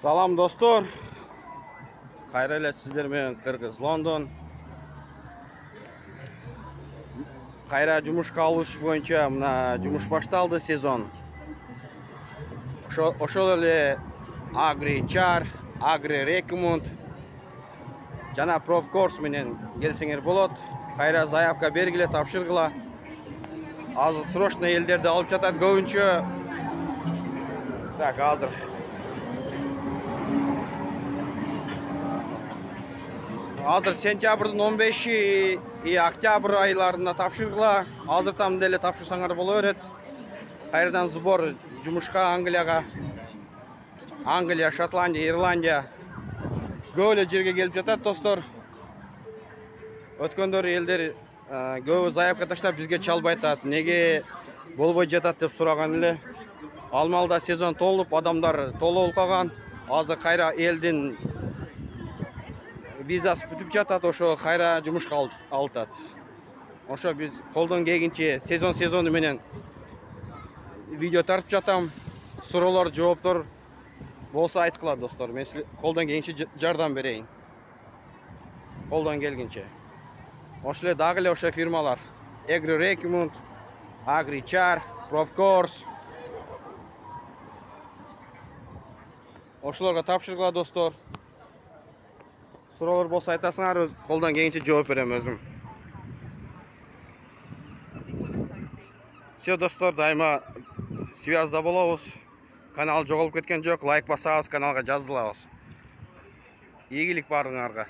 Салам достор. Кайра эле сиздер менен Кыргыз Лондон. Кайра жумушка алыш боюнча мына жумуш башталды сезон. Ошол эле Agri Char, Agri Recomund жана Profcourse менен келсеңер болот. Кайра заявка бергиле, тапшыргыла. Азыр срочно элдерди алып жатат көбүнчө. Так, азыр сентябрдын 15 и октябрь айларында тапшыргыла. Азыртан деле тапшырсаңар боло берет. Кайрадан сбор жумушка Англия, Шотландия, Ирландия көп эле жерге келип жатат достор. Өткөндөр элдер көбү заявка таштап бизге чалбай атат. Неге болбой жатат деп сураган эле. Алмалда сезон толуп, адамдар толуп алган. Азыр кайра элдин визасы бүтүп жатат, ошо кайра жумушка алып. Ошо биз колдон келгенче сезону менен видео тартып жатам. Суроолор, жооптор болсо айткыла достор. Мен колдон келгенче жардам берейин. Колдон келгенче. Ошо эле дагы эле ошо фирмалар: Agri Recomund, Agri Char, Profcourse. Ошолорго тапшыргыла достор. Суроолор болсо айтасыңар, колдон келгенче жооп берем өзүм. Все достор, дайыма связьда болобуз. Канал жоголуп кеткен жок. Лайк басабыз, каналга жазылабыз. Ийгилик баарыңарга.